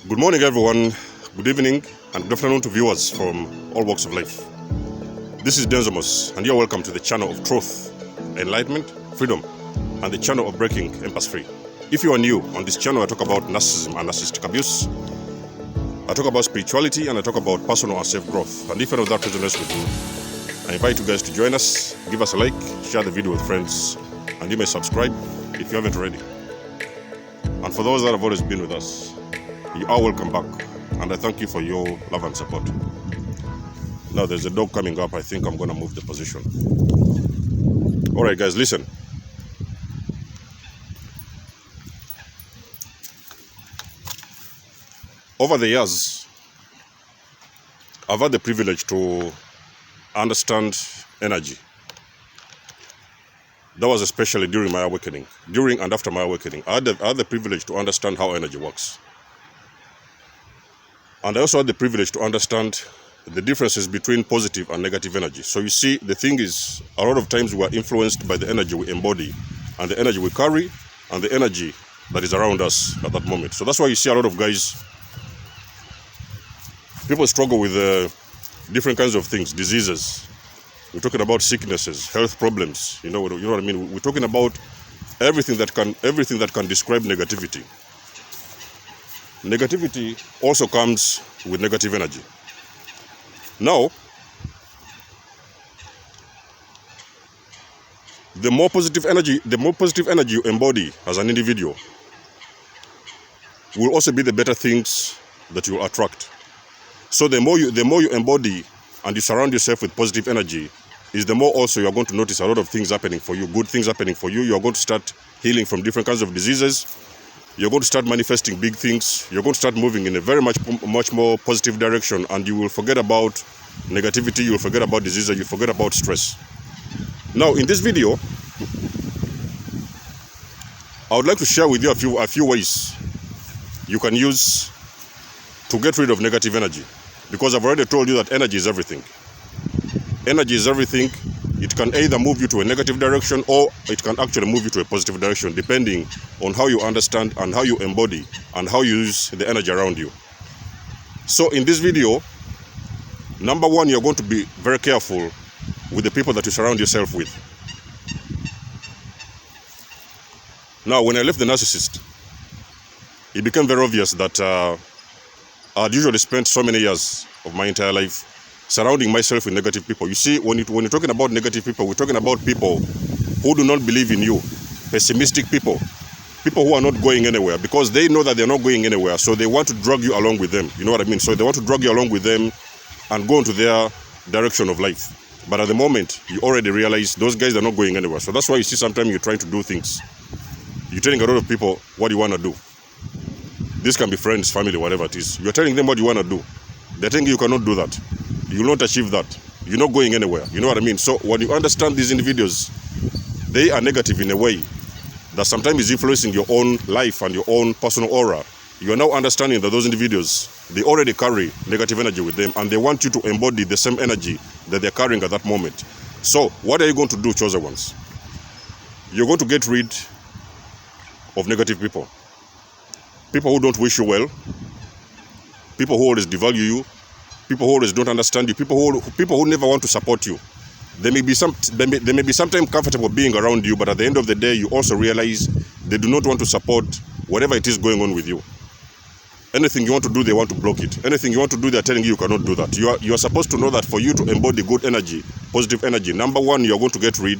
Good morning, everyone. Good evening and good afternoon to viewers from all walks of life. This is Denzamos, and you're welcome to the channel of truth, enlightenment, freedom, and the channel of breaking empath free. If you are new on this channel, I talk about narcissism and narcissistic abuse. I talk about spirituality and I talk about personal and self-growth. And if any of that resonates with you, I invite you guys to join us, give us a like, share the video with friends, and you may subscribe if you haven't already. And for those that have always been with us, you are welcome back, and I thank you for your love and support. Now there's a dog coming up. I think I'm going to move the position. All right, guys, listen. Over the years, I've had the privilege to understand energy. That was especially during my awakening. During and after my awakening, I had the privilege to understand how energy works. And I also had the privilege to understand the differences between positive and negative energy. So you see, the thing is, a lot of times we are influenced by the energy we embody, and the energy we carry, and the energy that is around us at that moment. So that's why you see a lot of guys, people struggle with different kinds of things, diseases. We're talking about sicknesses, health problems. You know what I mean. We're talking about everything that can describe negativity. Negativity also comes with negative energy. Now, the more positive energy you embody as an individual will also be the better things that you will attract. So the more you embody and you surround yourself with positive energy, is the more also you are going to notice a lot of things happening for you, good things happening for you. You are going to start healing from different kinds of diseases. You're going to start manifesting big things. You're going to start moving in a very much more positive direction, and you will forget about negativity, you will forget about disease, you forget about stress. Now, in this video, I would like to share with you a few ways you can use to get rid of negative energy, because I've already told you that energy is everything. Energy is everything. It can either move you to a negative direction or it can actually move you to a positive direction, depending on how you understand and how you embody and how you use the energy around you. So in this video, number one, you're going to be very careful with the people that you surround yourself with. Now, when I left the narcissist, it became very obvious that I'd usually spent so many years of my entire life surrounding myself with negative people. You see, when you're talking about negative people, we're talking about people who do not believe in you, pessimistic people, people who are not going anywhere, because they know that they're not going anywhere, so they want to drag you along with them. You know what I mean? So they want to drag you along with them and go into their direction of life. But at the moment, you already realize those guys are not going anywhere. So that's why you see sometimes you're trying to do things. You're telling a lot of people what you want to do. This can be friends, family, whatever it is. You're telling them what you want to do. They're telling you cannot do that. You will not achieve that. You're not going anywhere. You know what I mean? So when you understand these individuals, they are negative in a way that sometimes is influencing your own life and your own personal aura. You are now understanding that those individuals, they already carry negative energy with them, and they want you to embody the same energy that they're carrying at that moment. So what are you going to do, chosen ones? You're going to get rid of negative people. People who don't wish you well. People who always devalue you. People who always don't understand you, people who never want to support you. They may be sometimes comfortable being around you, but at the end of the day, you also realize they do not want to support whatever it is going on with you. Anything you want to do, they want to block it. Anything you want to do, they're telling you cannot do that. You are supposed to know that for you to embody good energy, positive energy, number one, you're going to get rid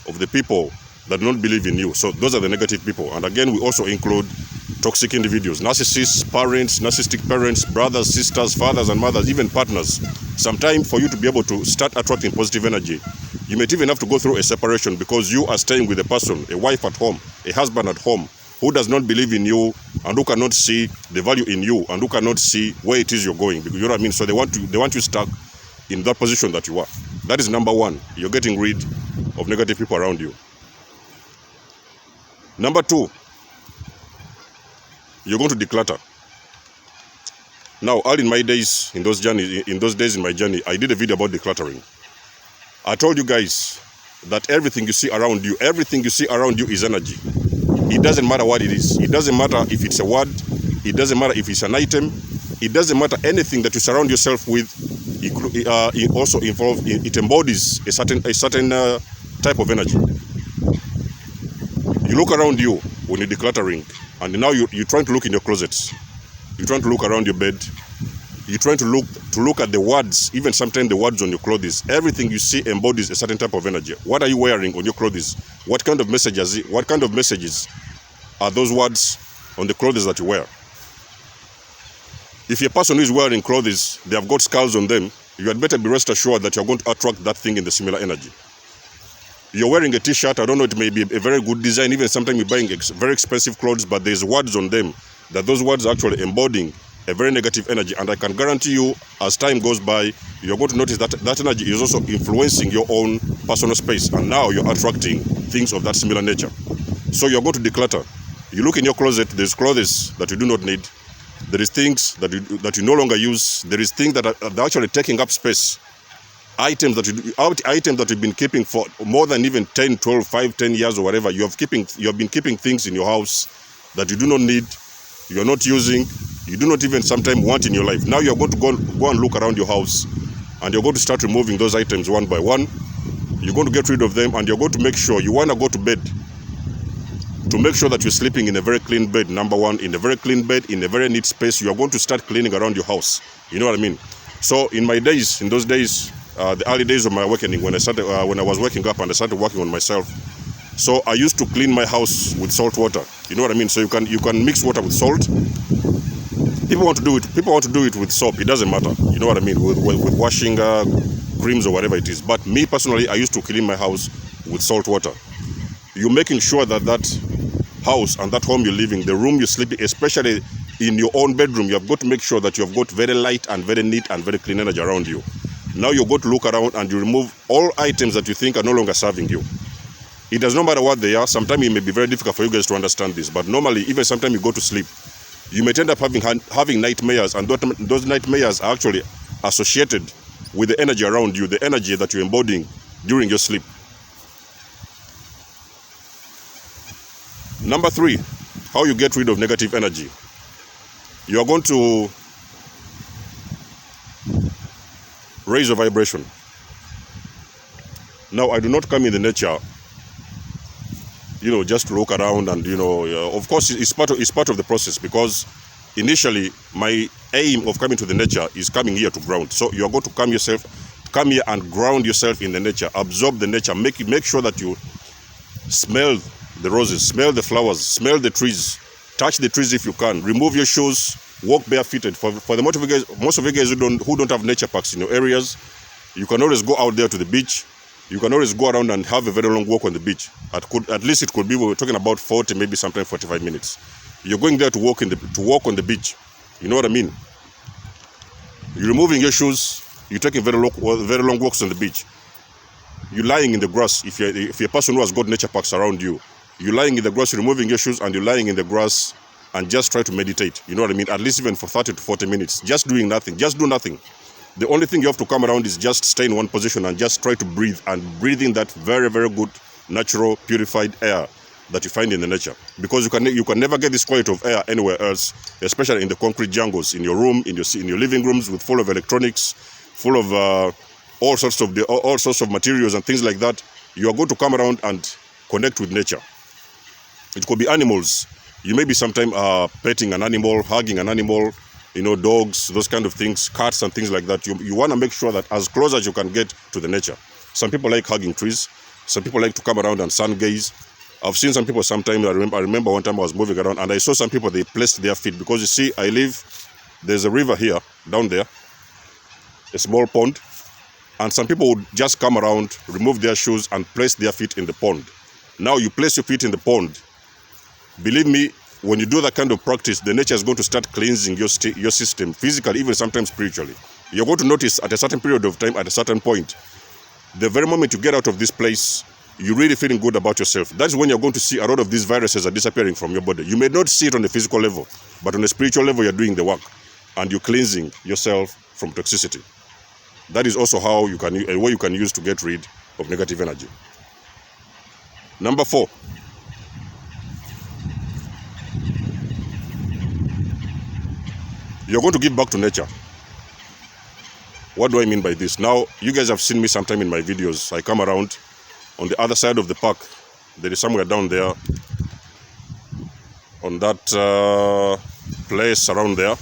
of the people that don't believe in you. So those are the negative people. And again, we also include toxic individuals, narcissists, parents, narcissistic parents, brothers, sisters, fathers and mothers, even partners. Sometimes for you to be able to start attracting positive energy, you might even have to go through a separation, because you are staying with a person, a wife at home, a husband at home, who does not believe in you and who cannot see the value in you and who cannot see where it is you're going. You know what I mean? So they want you stuck in that position that you are. That is number one. You're getting rid of negative people around you. Number two, you're going to declutter. Now, all in my days, in those days in my journey, I did a video about decluttering. I told you guys that everything you see around you is energy. It doesn't matter what it is. It doesn't matter if it's a word. It doesn't matter if it's an item. It doesn't matter anything that you surround yourself with. It also involves, it embodies a certain type of energy. You look around you when you're decluttering, and now you're trying to look in your closets. You're trying to look around your bed. You're trying to look at the words, even sometimes the words on your clothes. Everything you see embodies a certain type of energy. What are you wearing on your clothes? What kind of messages are those words on the clothes that you wear? If you're a person who is wearing clothes, they have got skulls on them, you had better be rest assured that you're going to attract that thing in the similar energy. You're wearing a t-shirt, I don't know, it may be a very good design, even sometimes you're buying very expensive clothes, but there's words on them, that those words are actually embodying a very negative energy. And I can guarantee you, as time goes by, you're going to notice that that energy is also influencing your own personal space, and now you're attracting things of that similar nature. So you're going to declutter. You look in your closet, there's clothes that you do not need. There is things that you no longer use. There is things that are actually taking up space. Items that you've been keeping for more than even 10, 12, 5, 10 years or whatever. You have been keeping things in your house that you do not need, you're not using, you do not even sometimes want in your life. Now you're going to go and look around your house, and you're going to start removing those items one by one. You're going to get rid of them, and you're going to make sure you want to go to bed, to make sure that you're sleeping in a very clean bed. Number one, in a very clean bed, in a very neat space. You are going to start cleaning around your house. You know what I mean? So in those days, the early days of my awakening, when I was waking up and I started working on myself, so I used to clean my house with salt water. You know what I mean? So you can mix water with salt. People want to do it with soap. It doesn't matter. You know what I mean? With washing creams or whatever it is. But me personally, I used to clean my house with salt water. You're making sure that house and that home you're living, the room you're sleeping, especially in your own bedroom, you have got to make sure that you have got very light and very neat and very clean energy around you. Now you're going to look around and you remove all items that you think are no longer serving you. It does not matter what they are. Sometimes it may be very difficult for you guys to understand this, but normally, even sometimes you go to sleep, you may end up having nightmares, and those nightmares are actually associated with the energy around you, the energy that you're embodying during your sleep. Number 3, how you get rid of negative energy. You are going to raise your vibration. Now, I do not come in the nature, just to look around and, of course, it's part of the process, because initially my aim of coming to the nature is coming here to ground. So you are going to come here and ground yourself in the nature, absorb the nature, make sure that you smell the roses, smell the flowers, smell the trees, touch the trees if you can, remove your shoes, walk barefooted. For the most of you guys who don't have nature parks in your areas, you can always go out there to the beach. You can always go around and have a very long walk on the beach. At least it could be, we're talking about 40, maybe sometimes 45 minutes. You're going there to walk on the beach. You know what I mean? You're removing your shoes. You're taking very long walks on the beach. You're lying in the grass. If you're a person who has got nature parks around you, you're lying in the grass, you're removing your shoes, and you're lying in the grass and just try to meditate. You know what I mean? At least even for 30 to 40 minutes. Just doing nothing. Just do nothing. The only thing you have to come around is just stay in one position and just try to breathe, and breathe in that very, very good, natural, purified air that you find in the nature. Because you can never get this quality of air anywhere else, especially in the concrete jungles, in your room, in your living rooms, full of electronics, full of all sorts of materials and things like that. You are going to come around and connect with nature. It could be animals. You may be sometime petting an animal, hugging an animal, dogs, those kind of things, cats and things like that. You want to make sure that as close as you can get to the nature. Some people like hugging trees. Some people like to come around and sun gaze. I've seen some people sometimes. I remember one time I was moving around and I saw some people, they placed their feet, because you see, there's a river here, down there, a small pond, and some people would just come around, remove their shoes and place their feet in the pond. Now you place your feet in the pond. Believe me, when you do that kind of practice, the nature is going to start cleansing your system, physically, even sometimes spiritually. You're going to notice at a certain period of time, at a certain point, the very moment you get out of this place, you're really feeling good about yourself. That's when you're going to see a lot of these viruses are disappearing from your body. You may not see it on the physical level, but on the spiritual level, you're doing the work, and you're cleansing yourself from toxicity. That is also a way you can use to get rid of negative energy. Number 4. You're going to give back to nature. What do I mean by this? Now, you guys have seen me sometime in my videos. I come around on the other side of the park. There is somewhere down there, on that place around there.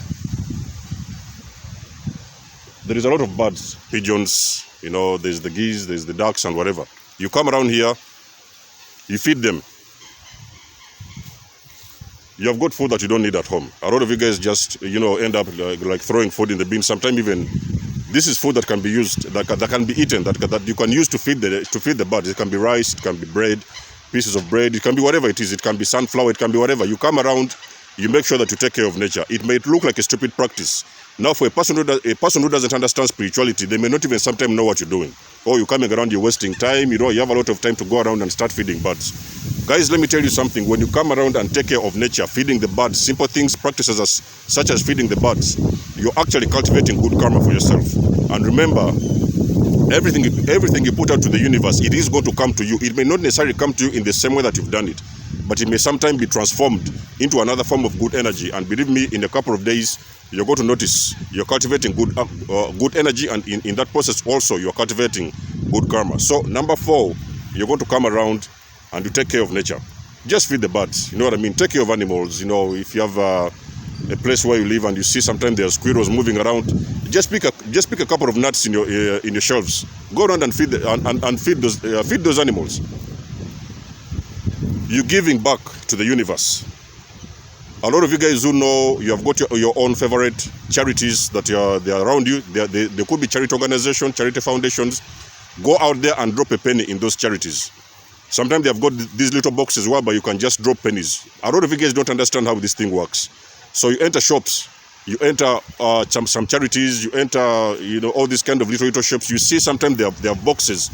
There is a lot of birds, pigeons, you know, there's the geese, there's the ducks and whatever. You come around here, you feed them. You have got food that you don't need at home. A lot of you guys just, you know, end up like throwing food in the bin. Sometimes even this is food that can be used, that can be eaten, that you can use to feed the birds. It can be rice, it can be bread, pieces of bread, it can be whatever it is. It can be sunflower, it can be whatever. You come around, you make sure that you take care of nature. It may look like a stupid practice. Now, for a person who doesn't understand spirituality, they may not even sometimes know what you're doing. Or you're coming around, you're wasting time. You know, you have a lot of time to go around and start feeding birds. Guys, let me tell you something. When you come around and take care of nature, feeding the birds, simple things, practices such as feeding the birds, you're actually cultivating good karma for yourself. And remember, everything you put out to the universe, it is going to come to you. It may not necessarily come to you in the same way that you've done it, but it may sometimes be transformed into another form of good energy. And believe me, in a couple of days, you're going to notice you're cultivating good energy, and in that process also you're cultivating good karma. So number 4, you're going to come around and you take care of nature. Just feed the birds, you know what I mean? Take care of animals. You know, if you have a place where you live and you see sometimes there are squirrels moving around, just pick a couple of nuts in your shelves. Go around and feed feed those animals. You're giving back to the universe. A lot of you guys who know, you have got your own favorite charities that they are around you. They could be charity organizations, charity foundations. Go out there and drop a penny in those charities. Sometimes they have got these little boxes whereby you can just drop pennies. A lot of you guys don't understand how this thing works. So you enter shops, you enter some charities, you enter, you know, all these kind of little shops. You see sometimes they have boxes,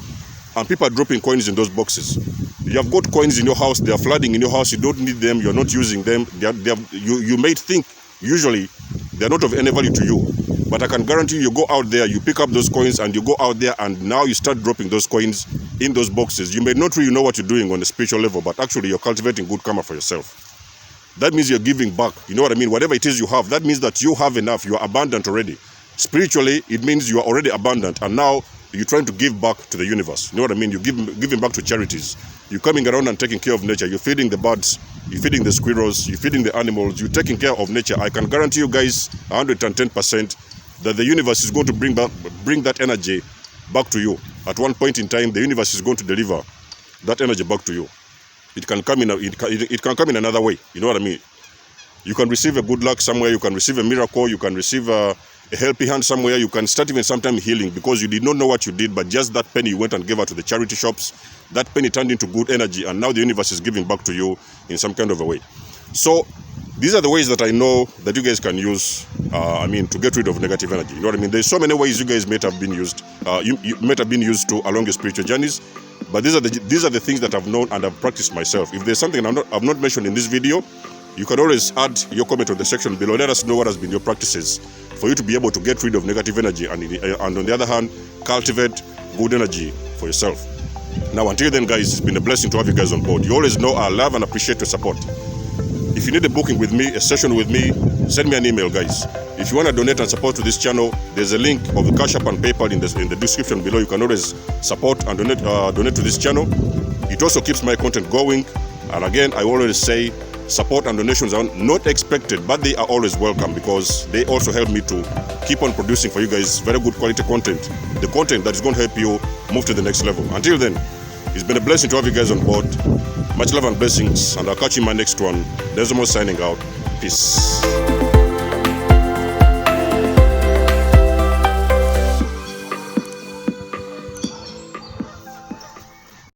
and people are dropping coins in those boxes. You have got coins in your house, they are flooding in your house, you don't need them, you're not using them. You may think usually they're not of any value to you. But I can guarantee you go out there, you pick up those coins, and you go out there and now you start dropping those coins in those boxes. You may not really know what you're doing on a spiritual level, but actually you're cultivating good karma for yourself. That means you're giving back. You know what I mean? Whatever it is you have, that means that you have enough, you are abundant already. Spiritually, it means you are already abundant, and now you're trying to give back to the universe. You know what I mean? You're giving back to charities. You're coming around and taking care of nature. You're feeding the birds, you're feeding the squirrels, you're feeding the animals, you're taking care of nature. I can guarantee you guys 110% that the universe is going to bring that energy back to you. At one point in time, the universe is going to deliver that energy back to you. It can come in another way. You know what I mean? You can receive a good luck somewhere, you can receive a miracle, you can receive a helping hand somewhere, you can start even sometimes healing because you did not know what you did, but just that penny you went and gave out to the charity shops, that penny turned into good energy, and now the universe is giving back to you in some kind of a way. So these are the ways that I know that you guys can use, to get rid of negative energy. You know what I mean? There's so many ways you guys might have been used, you might have been used to along your spiritual journeys, but these are the things that I've known and I've practiced myself. If there's something I've not mentioned in this video, you can always add your comment on the section below. Let us know what has been your practices for you to be able to get rid of negative energy and on the other hand, cultivate good energy for yourself. Now, until then, guys, it's been a blessing to have you guys on board. You always know I love and appreciate your support. If you need a booking with me, a session with me, send me an email, guys. If you want to donate and support to this channel, there's a link of the Cashapp and PayPal in the description below. You can always support and donate to this channel. It also keeps my content going. And again, I always say, support and donations are not expected, but they are always welcome because they also help me to keep on producing for you guys very good quality content, the content that is going to help you move to the next level. Until then, it's been a blessing to have you guys on board. Much love and blessings, and I'll catch you in my next one. Desmo signing out. Peace.